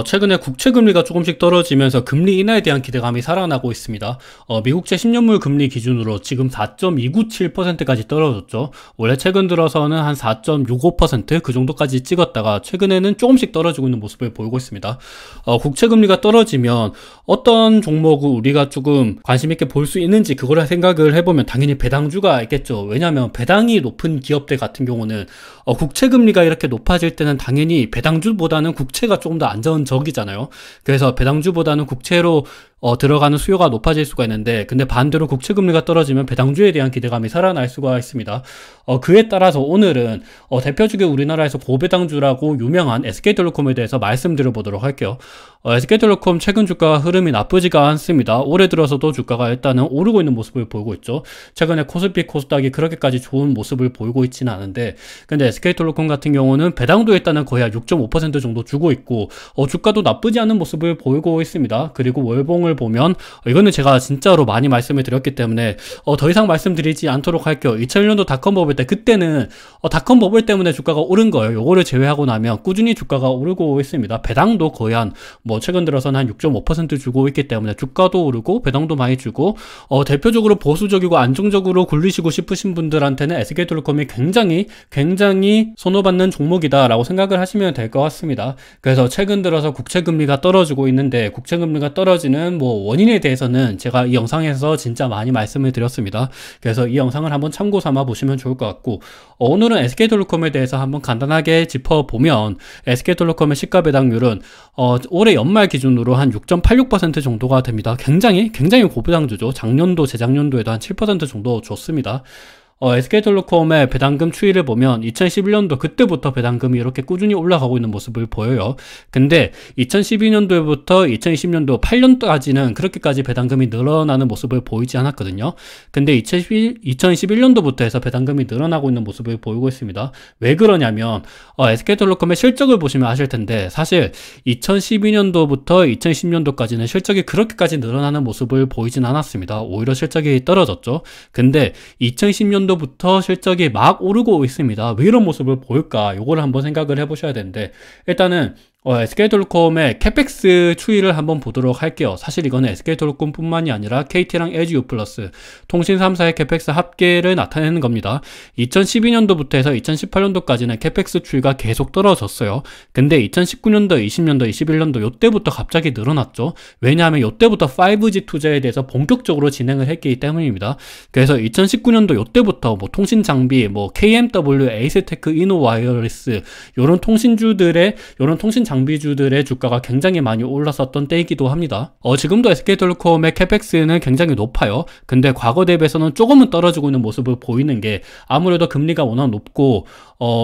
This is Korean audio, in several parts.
최근에 국채 금리가 조금씩 떨어지면서 금리 인하에 대한 기대감이 살아나고 있습니다. 미국채 10년물 금리 기준으로 지금 4.297%까지 떨어졌죠. 원래 최근 들어서는 한 4.65% 그 정도까지 찍었다가 최근에는 조금씩 떨어지고 있는 모습을 보이고 있습니다. 국채 금리가 떨어지면 어떤 종목을 우리가 조금 관심 있게 볼 수 있는지 그거를 생각을 해보면 당연히 배당주가 있겠죠. 왜냐하면 배당이 높은 기업들 같은 경우는 국채 금리가 이렇게 높아질 때는 당연히 배당주보다는 국채가 조금 더 안전적이잖아요. 그래서 배당주보다는 국채로 들어가는 수요가 높아질 수가 있는데, 근데 반대로 국채 금리가 떨어지면 배당주에 대한 기대감이 살아날 수가 있습니다. 그에 따라서 오늘은 대표적인 우리나라에서 고배당주라고 유명한 SK텔레콤에 대해서 말씀드려 보도록 할게요. SK텔레콤 최근 주가 흐름이 나쁘지가 않습니다. 올해 들어서도 주가가 일단은 오르고 있는 모습을 보이고 있죠. 최근에 코스피 코스닥이 그렇게까지 좋은 모습을 보이고 있지는 않은데, 근데 SK텔레콤 같은 경우는 배당도 일단은 거의 한 6.5% 정도 주고 있고 주가도 나쁘지 않은 모습을 보이고 있습니다. 그리고 월봉을 보면 이거는 제가 진짜로 많이 말씀을 드렸기 때문에 더 이상 말씀드리지 않도록 할게요. 2001년도 닷컴 버블 때 그때는 닷컴 버블 때문에 주가가 오른 거예요. 요거를 제외하고 나면 꾸준히 주가가 오르고 있습니다. 배당도 거의 한 최근 들어서는 한 6.5% 주고 있기 때문에 주가도 오르고 배당도 많이 주고 대표적으로 보수적이고 안정적으로 굴리시고 싶으신 분들한테는 SK텔레콤이 굉장히 선호받는 종목이다 라고 생각을 하시면 될 것 같습니다. 그래서 최근 들어서 국채금리가 떨어지고 있는데, 국채금리가 떨어지는 원인에 대해서는 제가 이 영상에서 진짜 많이 말씀을 드렸습니다. 그래서 이 영상을 한번 참고 삼아 보시면 좋을 것 같고, 오늘은 SK텔레콤에 대해서 한번 간단하게 짚어보면, SK텔레콤의 시가 배당률은 올해 연말 기준으로 한 6.86% 정도가 됩니다. 굉장히 고배당주죠. 작년도 재작년도에도 한 7% 정도 줬습니다. SK텔레콤의 배당금 추이를 보면 2011년도 그때부터 배당금이 이렇게 꾸준히 올라가고 있는 모습을 보여요. 근데 2012년도부터 2020년도 8년까지는 그렇게까지 배당금이 늘어나는 모습을 보이지 않았거든요. 근데 2011년도부터 해서 배당금이 늘어나고 있는 모습을 보이고 있습니다. 왜 그러냐면 SK텔레콤의 실적을 보시면 아실 텐데, 사실 2012년도부터 2010년도까지는 실적이 그렇게까지 늘어나는 모습을 보이진 않았습니다. 오히려 실적이 떨어졌죠. 근데 2010년도부터 실적이 막 오르고 있습니다. 왜 이런 모습을 보일까? 요거를 한번 생각을 해보셔야 되는데, 일단은 SK텔레콤의 캐펙스 추이를 한번 보도록 할게요. 사실 이거는 SK텔레콤 뿐만이 아니라 KT랑 LG U+, 통신 3사의 캐펙스 합계를 나타내는 겁니다. 2012년도부터 해서 2018년도까지는 캐펙스 추이가 계속 떨어졌어요. 근데 2019년도, 20년도, 21년도 요때부터 갑자기 늘어났죠. 왜냐하면 요때부터 5G 투자에 대해서 본격적으로 진행을 했기 때문입니다. 그래서 2019년도 요때부터 통신 장비, KMW, 에이스테크, 이노와이어리스 요런 통신 장비주들의 주가가 굉장히 많이 올랐었던 때이기도 합니다. 지금도 SK텔레콤의 캐펙스는 굉장히 높아요. 근데 과거 대비해서는 조금은 떨어지고 있는 모습을 보이는 게, 아무래도 금리가 워낙 높고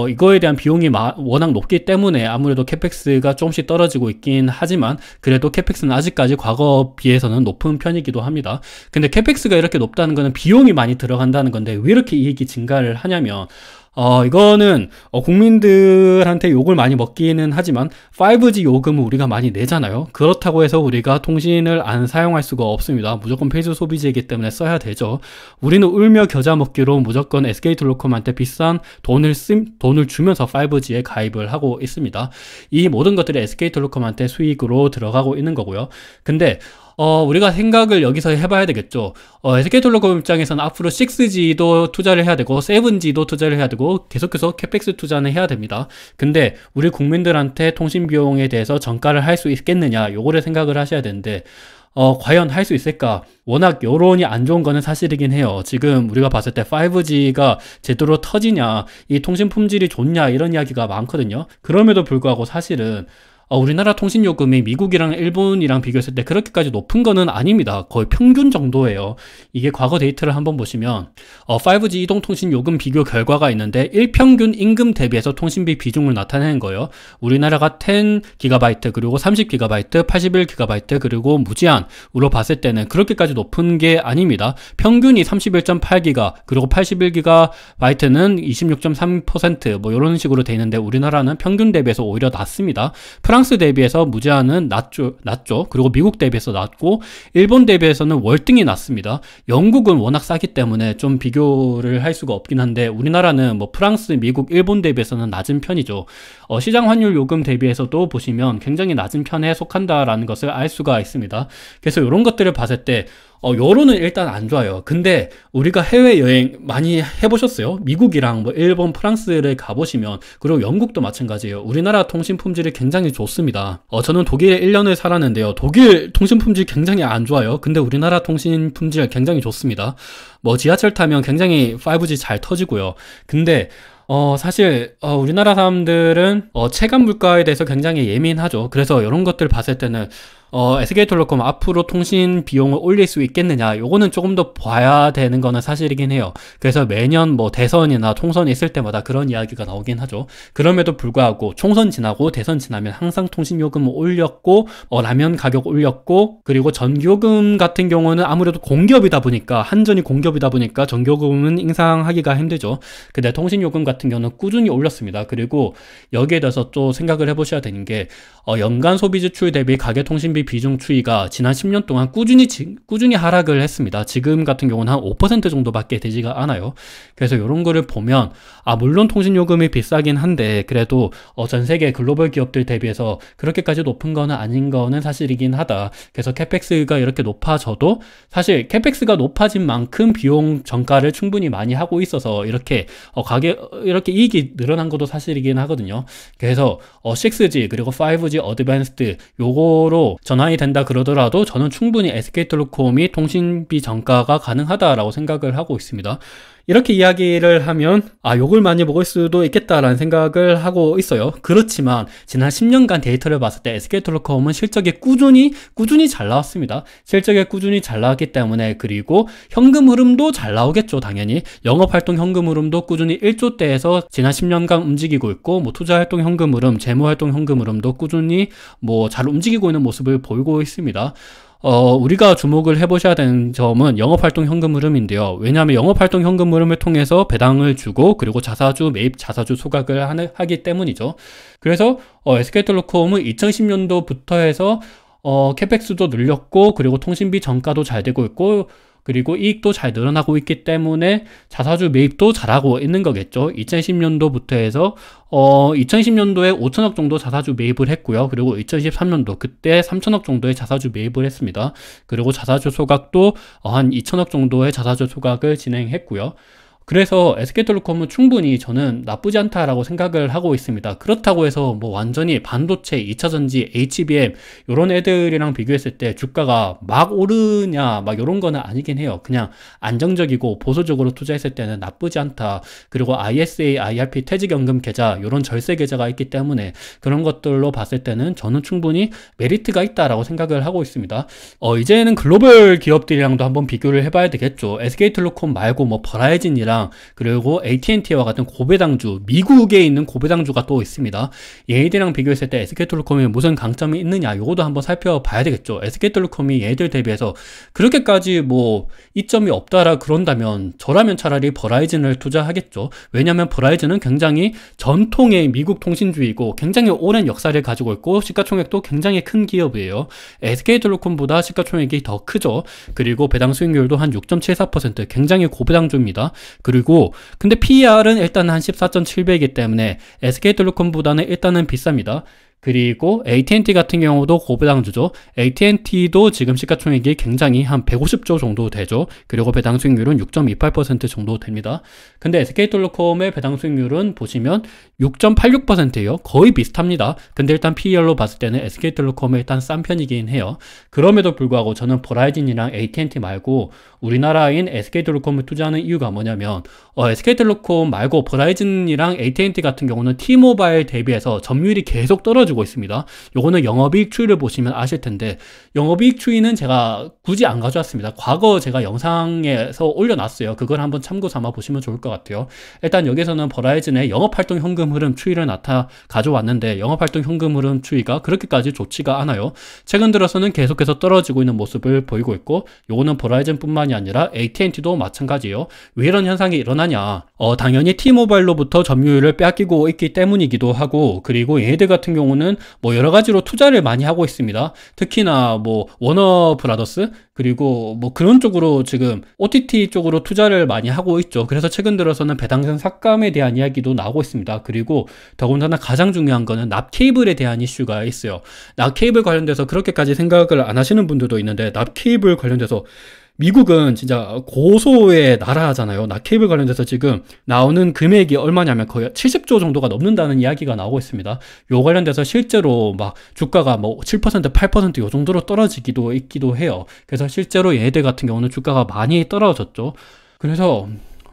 이거에 대한 비용이 워낙 높기 때문에 아무래도 캐펙스가 조금씩 떨어지고 있긴 하지만, 그래도 캐펙스는 아직까지 과거 비해서는 높은 편이기도 합니다. 근데 캐펙스가 이렇게 높다는 거는 비용이 많이 들어간다는 건데, 왜 이렇게 이익이 증가를 하냐면, 이거는 국민들한테 욕을 많이 먹기는 하지만 5G 요금을 우리가 많이 내잖아요. 그렇다고 해서 우리가 통신을 안 사용할 수가 없습니다. 무조건 필수 소비재이기 때문에 써야 되죠. 우리는 울며 겨자 먹기로 무조건 SK텔레콤한테 비싼 돈을 주면서 5G에 가입을 하고 있습니다. 이 모든 것들이 SK텔레콤한테 수익으로 들어가고 있는 거고요. 근데 우리가 생각을 여기서 해봐야 되겠죠. SK텔레콤 입장에서는 앞으로 6G도 투자를 해야 되고 7G도 투자를 해야 되고 계속해서 캐펙스 투자는 해야 됩니다. 근데 우리 국민들한테 통신 비용에 대해서 전가를 할 수 있겠느냐, 요거를 생각을 하셔야 되는데, 과연 할 수 있을까? 워낙 여론이 안 좋은 거는 사실이긴 해요. 지금 우리가 봤을 때 5G가 제대로 터지냐, 이 통신 품질이 좋냐, 이런 이야기가 많거든요. 그럼에도 불구하고 사실은 우리나라 통신요금이 미국이랑 일본이랑 비교했을 때 그렇게까지 높은 거는 아닙니다. 거의 평균 정도예요. 이게 과거 데이터를 한번 보시면 5G 이동통신요금 비교 결과가 있는데, 일평균 임금 대비해서 통신비 비중을 나타내는 거예요. 우리나라가 10GB 그리고 30GB, 81GB 그리고 무제한으로 봤을 때는 그렇게까지 높은 게 아닙니다. 평균이 31.8GB 그리고 81GB는 26.3% 이런 식으로 돼 있는데, 우리나라는 평균 대비해서 오히려 낮습니다. 프랑스 대비해서 무제한은 낮죠. 그리고 미국 대비해서 낮고 일본 대비해서는 월등히 낮습니다. 영국은 워낙 싸기 때문에 좀 비교를 할 수가 없긴 한데 우리나라는 뭐 프랑스, 미국, 일본 대비해서는 낮은 편이죠. 시장 환율 요금 대비해서도 보시면 굉장히 낮은 편에 속한다라는 것을 알 수가 있습니다. 그래서 이런 것들을 봤을 때 여론은 일단 안 좋아요. 근데 우리가 해외여행 많이 해보셨어요? 미국이랑 뭐 일본, 프랑스를 가보시면, 그리고 영국도 마찬가지예요. 우리나라 통신 품질이 굉장히 좋습니다. 저는 독일에 1년을 살았는데요. 독일 통신 품질 굉장히 안 좋아요. 근데 우리나라 통신 품질 굉장히 좋습니다. 뭐 지하철 타면 굉장히 5G 잘 터지고요. 근데 사실 우리나라 사람들은 체감 물가에 대해서 굉장히 예민하죠. 그래서 이런 것들 봤을 때는 SK텔레콤 앞으로 통신 비용을 올릴 수 있겠느냐, 요거는 조금 더 봐야 되는 거는 사실이긴 해요. 그래서 매년 뭐 대선이나 총선이 있을 때마다 그런 이야기가 나오긴 하죠. 그럼에도 불구하고 총선 지나고 대선 지나면 항상 통신요금을 올렸고 라면 가격 올렸고, 그리고 전기요금 같은 경우는 아무래도 공기업이다 보니까, 한전이 공기업이다 보니까 전기요금은 인상하기가 힘들죠. 근데 통신요금 같은 경우는 꾸준히 올렸습니다. 그리고 여기에 대해서 또 생각을 해보셔야 되는 게, 연간 소비 지출 대비 가계 통신비 비중 추이가 지난 10년 동안 꾸준히 하락을 했습니다. 지금 같은 경우는 한 5% 정도밖에 되지가 않아요. 그래서 이런 거를 보면, 물론 통신요금이 비싸긴 한데 그래도 전 세계 글로벌 기업들 대비해서 그렇게까지 높은 거는 아닌 거는 사실이긴 하다. 그래서 캐펙스가 이렇게 높아져도 사실 캐펙스가 높아진 만큼 비용 정가를 충분히 많이 하고 있어서 이렇게 이렇게 이익이 늘어난 것도 사실이긴 하거든요. 그래서 6G 그리고 5G 어드밴스드 요거로 전환이 된다 그러더라도 저는 충분히 SK텔레콤이 통신비 정가가 가능하다라고 생각을 하고 있습니다. 이렇게 이야기를 하면 욕을 많이 먹을 수도 있겠다라는 생각을 하고 있어요. 그렇지만 지난 10년간 데이터를 봤을 때 SK텔레콤은 실적이 꾸준히 잘 나왔습니다. 실적이 꾸준히 잘 나왔기 때문에, 그리고 현금 흐름도 잘 나오겠죠. 당연히 영업활동 현금 흐름도 꾸준히 1조대에서 지난 10년간 움직이고 있고, 뭐 투자활동 현금 흐름, 재무활동 현금 흐름도 꾸준히 뭐 잘 움직이고 있는 모습을 보이고 있습니다. 우리가 주목을 해보셔야 되는 점은 영업활동 현금 흐름인데요. 왜냐하면 영업활동 현금 흐름을 통해서 배당을 주고, 그리고 자사주 매입, 자사주 소각을 하기 때문이죠. 그래서 SK텔레콤은 2010년도부터 해서 캐펙스도 늘렸고, 그리고 통신비 정가도 잘 되고 있고, 그리고 이익도 잘 늘어나고 있기 때문에 자사주 매입도 잘하고 있는 거겠죠. 2010년도부터 해서 2010년도에 5천억 정도 자사주 매입을 했고요. 그리고 2013년도 그때 3천억 정도의 자사주 매입을 했습니다. 그리고 자사주 소각도 한 2천억 정도의 자사주 소각을 진행했고요. 그래서 SK텔레콤은 충분히 저는 나쁘지 않다라고 생각을 하고 있습니다. 그렇다고 해서 뭐 완전히 반도체, 2차전지, HBM 이런 애들이랑 비교했을 때 주가가 막 오르냐 막 이런 거는 아니긴 해요. 그냥 안정적이고 보수적으로 투자했을 때는 나쁘지 않다. 그리고 ISA, IRP 퇴직연금 계좌 이런 절세 계좌가 있기 때문에 그런 것들로 봤을 때는 저는 충분히 메리트가 있다라고 생각을 하고 있습니다. 이제는 글로벌 기업들이랑도 한번 비교를 해봐야 되겠죠. SK텔레콤 말고 뭐 버라이즌이랑 그리고 AT&T와 같은 고배당주, 미국에 있는 고배당주가 또 있습니다. 얘들이랑 비교했을 때 SK텔레콤이 무슨 강점이 있느냐, 요것도 한번 살펴봐야 되겠죠. SK텔레콤이 얘들 대비해서 그렇게까지 뭐 이점이 없다라 그런다면 저라면 차라리 버라이즌을 투자하겠죠. 왜냐하면 버라이즌은 굉장히 전통의 미국 통신주이고 굉장히 오랜 역사를 가지고 있고 시가총액도 굉장히 큰 기업이에요. SK텔레콤보다 시가총액이 더 크죠. 그리고 배당 수익률도 한 6.74%, 굉장히 고배당주입니다. 그리고 근데 PER은 일단 한 14.7배이기 때문에 SK텔레콤보다는 일단은 비쌉니다. 그리고 AT&T 같은 경우도 고배당주죠. AT&T도 지금 시가총액이 굉장히 한 150조 정도 되죠. 그리고 배당 수익률은 6.28% 정도 됩니다. 근데 SK텔레콤의 배당 수익률은 보시면 6.86%예요. 거의 비슷합니다. 근데 일단 PER로 봤을 때는 SK텔레콤이 일단 싼 편이긴 해요. 그럼에도 불구하고 저는 버라이즌이랑 AT&T 말고 우리나라인 SK텔레콤을 투자하는 이유가 뭐냐면 SK텔레콤 말고 버라이즌이랑 AT&T 같은 경우는 T모바일 대비해서 점유율이 계속 떨어지고 있습니다. 요거는 영업이익 추이를 보시면 아실 텐데, 영업이익 추이는 제가 굳이 안 가져왔습니다. 과거 제가 영상에서 올려놨어요. 그걸 한번 참고 삼아 보시면 좋을 것 같아요. 일단 여기서는 버라이즌의 영업활동 현금 흐름 추이를 가져왔는데, 영업활동 현금 흐름 추이가 그렇게까지 좋지가 않아요. 최근 들어서는 계속해서 떨어지고 있는 모습을 보이고 있고, 요거는 버라이즌 뿐만이 아니라 AT&T도 마찬가지예요. 왜 이런 현상이 일어나냐, 당연히 T모바일로부터 점유율을 빼앗기고 있기 때문이기도 하고, 그리고 얘들 같은 경우는 경우는 뭐 여러 가지로 투자를 많이 하고 있습니다. 특히나 뭐 워너 브라더스 그리고 뭐 그런 쪽으로 지금 OTT 쪽으로 투자를 많이 하고 있죠. 그래서 최근 들어서는 배당금 삭감에 대한 이야기도 나오고 있습니다. 그리고 더군다나 가장 중요한 거는 납케이블에 대한 이슈가 있어요. 납케이블 관련돼서 그렇게까지 생각을 안 하시는 분들도 있는데, 납케이블 관련돼서 미국은 진짜 고소의 나라잖아요. 납케이블 관련돼서 지금 나오는 금액이 얼마냐면 거의 70조 정도가 넘는다는 이야기가 나오고 있습니다. 요 관련돼서 실제로 막 주가가 뭐 7%, 8%요 정도로 떨어지기도 있기도 해요. 그래서 실제로 얘네들 같은 경우는 주가가 많이 떨어졌죠. 그래서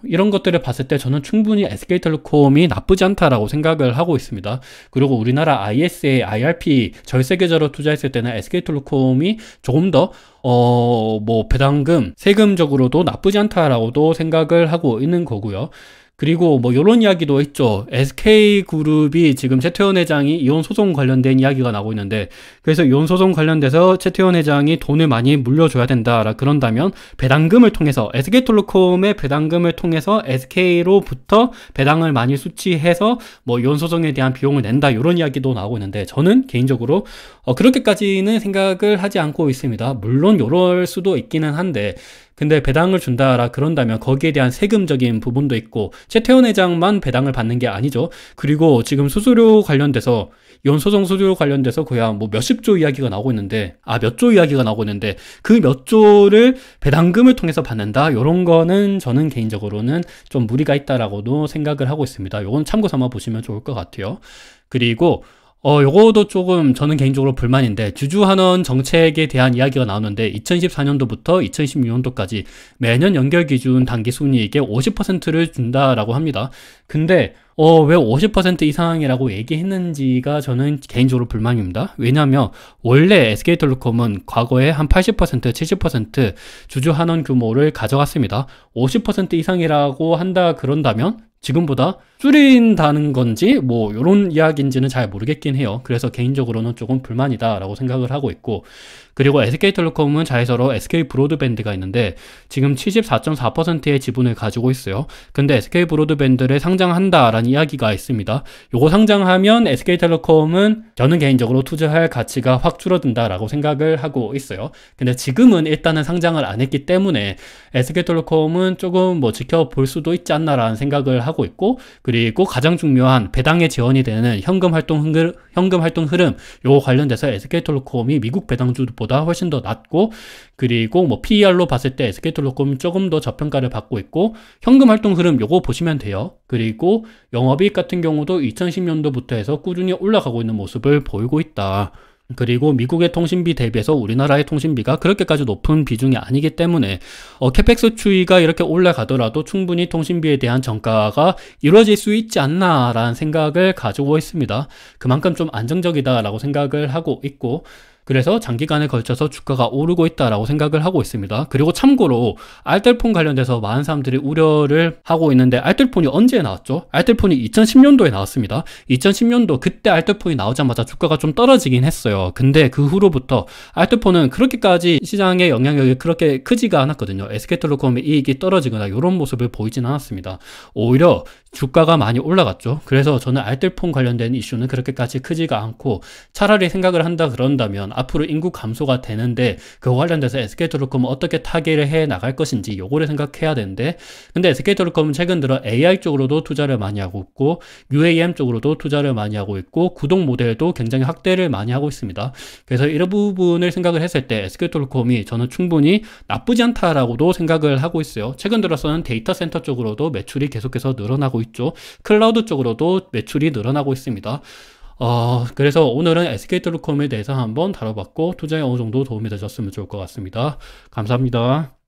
이런 것들을 봤을 때 저는 충분히 SK텔레콤이 나쁘지 않다라고 생각을 하고 있습니다. 그리고 우리나라 ISA, IRP 절세 계좌로 투자했을 때는 SK텔레콤이 조금 더 뭐 배당금, 세금적으로도 나쁘지 않다라고도 생각을 하고 있는 거고요. 그리고 뭐 이런 이야기도 있죠. SK그룹이 지금 최태원 회장이 이혼 소송 관련된 이야기가 나오고 있는데, 그래서 이혼 소송 관련돼서 최태원 회장이 돈을 많이 물려줘야 된다 그런다면 배당금을 통해서, SK텔레콤의 배당금을 통해서 SK로부터 배당을 많이 수취해서 뭐 이혼 소송에 대한 비용을 낸다, 이런 이야기도 나오고 있는데, 저는 개인적으로 그렇게까지는 생각을 하지 않고 있습니다. 물론 이럴 수도 있기는 한데, 근데 배당을 준다라 그런다면 거기에 대한 세금적인 부분도 있고, 최태원 회장만 배당을 받는 게 아니죠. 그리고 지금 수수료 관련돼서, 이혼 소송 수수료 관련돼서 거의 뭐 몇십 조 이야기가 나오고 있는데, 몇 조 이야기가 나오고 있는데, 그 몇 조를 배당금을 통해서 받는다, 요런 거는 저는 개인적으로는 좀 무리가 있다라고도 생각을 하고 있습니다. 요건 참고 삼아 보시면 좋을 것 같아요. 그리고 요거도 조금 저는 개인적으로 불만인데, 주주환원 정책에 대한 이야기가 나오는데 2024년도부터 2026년도까지 매년 연결 기준 단기 순이익의 50%를 준다라고 합니다. 근데 왜 50% 이상이라고 얘기했는지가 저는 개인적으로 불만입니다. 왜냐하면 원래 SK텔레콤은 과거에 한 80%, 70% 주주환원 규모를 가져갔습니다. 50% 이상이라고 한다 그런다면 지금보다 줄인다는 건지 뭐 이런 이야기인지는 잘 모르겠긴 해요. 그래서 개인적으로는 조금 불만이다라고 생각을 하고 있고, 그리고 SK텔레콤은 자회사로 SK브로드밴드가 있는데 지금 74.4%의 지분을 가지고 있어요. 근데 SK브로드밴드를 상장한다라는 이야기가 있습니다. 요거 상장하면 SK텔레콤은 저는 개인적으로 투자할 가치가 확 줄어든다라고 생각을 하고 있어요. 근데 지금은 일단은 상장을 안 했기 때문에 SK텔레콤은 조금 뭐 지켜볼 수도 있지 않나라는 생각을 하고 있고, 그리고 가장 중요한 배당에 지원이 되는 현금 활동 흐름, 요거 관련돼서 SK텔레콤이 미국 배당주보다 훨씬 더 낮고, 그리고 뭐 PER로 봤을 때 SK텔레콤이 조금 더 저평가를 받고 있고, 현금 활동 흐름 요거 보시면 돼요. 그리고 영업이익 같은 경우도 2010년도부터 해서 꾸준히 올라가고 있는 모습을 보이고 있다. 그리고 미국의 통신비 대비해서 우리나라의 통신비가 그렇게까지 높은 비중이 아니기 때문에 캐펙스 추이가 이렇게 올라가더라도 충분히 통신비에 대한 정가가 이루어질 수 있지 않나 라는 생각을 가지고 있습니다. 그만큼 좀 안정적이다 라고 생각을 하고 있고, 그래서 장기간에 걸쳐서 주가가 오르고 있다라고 생각을 하고 있습니다. 그리고 참고로 알뜰폰 관련돼서 많은 사람들이 우려를 하고 있는데, 알뜰폰이 언제 나왔죠? 알뜰폰이 2010년도에 나왔습니다. 2010년도 그때 알뜰폰이 나오자마자 주가가 좀 떨어지긴 했어요. 근데 그 후로부터 알뜰폰은 그렇게까지 시장의 영향력이 그렇게 크지가 않았거든요. SK텔레콤의 이익이 떨어지거나 이런 모습을 보이진 않았습니다. 오히려 주가가 많이 올라갔죠. 그래서 저는 알뜰폰 관련된 이슈는 그렇게까지 크지가 않고, 차라리 생각을 한다 그런다면 앞으로 인구 감소가 되는데 그거 관련돼서 SK텔레콤은 어떻게 타개를 해 나갈 것인지 요거를 생각해야 되는데, 근데 SK텔레콤은 최근 들어 AI 쪽으로도 투자를 많이 하고 있고, UAM 쪽으로도 투자를 많이 하고 있고, 구독 모델도 굉장히 확대를 많이 하고 있습니다. 그래서 이런 부분을 생각을 했을 때 SK텔레콤이 저는 충분히 나쁘지 않다라고도 생각을 하고 있어요. 최근 들어서는 데이터 센터 쪽으로도 매출이 계속해서 늘어나고 있죠. 클라우드 쪽으로도 매출이 늘어나고 있습니다. 그래서 오늘은 SK텔레콤에 대해서 한번 다뤄봤고, 투자에 어느 정도 도움이 되셨으면 좋을 것 같습니다. 감사합니다.